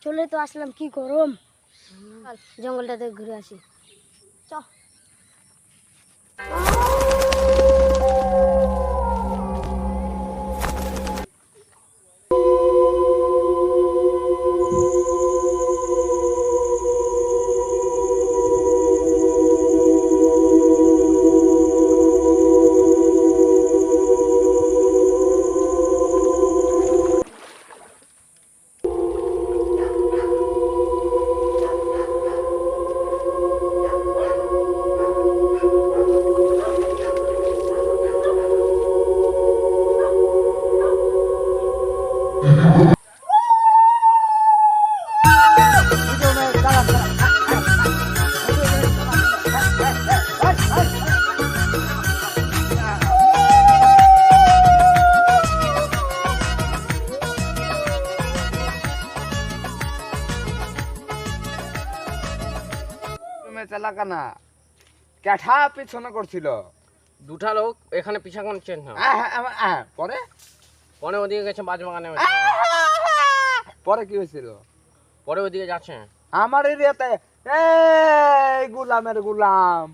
চলে তো আসলাম, কি গরম। জঙ্গলটাতে ঘুরে আসি, চ। চালাকা না ক্যাঠা পিছনে করছিল দুটা লোক এখানে পিছা করছেন পরে পরে ওদিকে গেছে বাজবাগানে পরে কি হয়েছিল? পরে ওদিকে যাচ্ছে আমার এরিয়াতে এই গুলামের গুলাম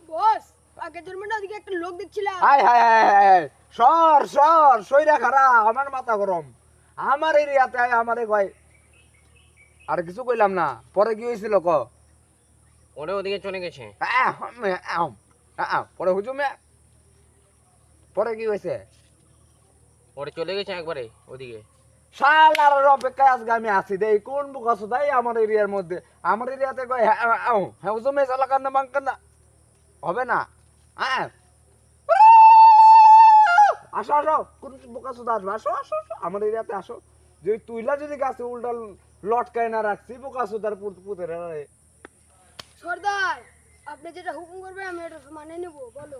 বস, আগে জন্মটা ওদিকে একটা লোক দেখছিলাম। হাই হাই হাই সর সর সইরা খারা, আমার মাথা গরম। আমার এরিয়াতে আমারে কয় আর কিছু কইলাম না। পরে কি হয়েছিল ক? পরে ওদিকে চলে গেছে পরে হুজুমে পরে কি হয়েছে? পরে চলে গেছে একবারে ওদিকে। শালার অপেক্ষায় আজকে আমি আছি দেই কোন বুক আছো তাই আমার এরিয়ার মধ্যে। আমার এরিয়াতে কয় হ্যাঁ হুজুমে চালাকান না বাঙ্কান না হবে না। আসো আসো, কোন বুক আছো আসবে, আসো আসো আসো আমার এরিয়াতে আসো। যদি তুইলা যদি গাছে উল্টা লটকায় না রাখছি বুক আছো তার পুতের সর্দার, আপনি যেটা হুকুম করবে আমি এটা মানে নেব, বলো।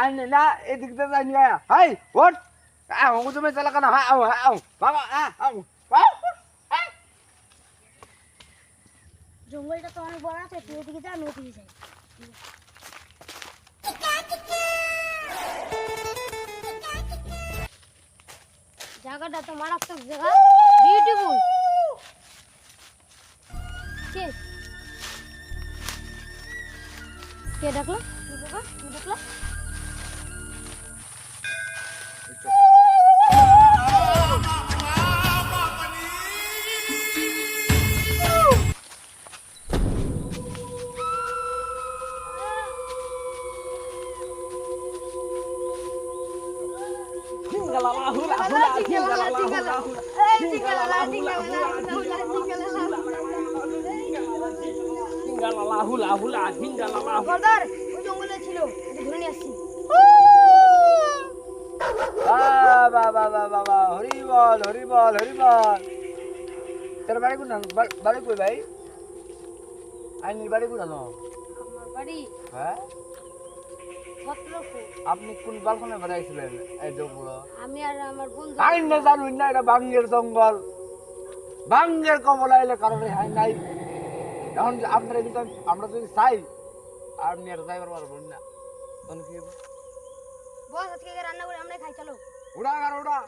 আইনে না এদিক দিয়ে যাইনি হাই ওট হুজুমে চালাকান বাবা জঙ্গলটা তো অনেক বড় আছে, তুই এদিকে যা, আমি এদিকে যাই। জায়গাটা তো মারাত্মক জায়গা, বিউটিফুল। কে কে ডাকলো? কি ডাকলো? সর্দার, ওই জঙ্গলে ছিল, এটা ধরে নিয়ে আসছি। বাবা হরি বল হরি বল হরি বল। তোর বাড়ি কোন? বাড়ি কই ভাই? আইনির বাড়ি কোন? আমার বাড়ি হ্যাঁ, ছত্রপুর। আপনি কোন বালকনে বানাইছিলেন এই জঙ্গল? আমি আর আমার বন্ধু। আইন না জানুন না, এটা বাঙ্গের জঙ্গল। বাঙ্গের কবল আইলে কারণে হাই নাই। এখন আপনারা কিন্তু আমরা যদি চাই আপনি আর যাইবার পারবেন না। তখন কি হবে? বস, আজকে রান্না করে আমরা খাই, চলো। উড়া আর উড়া।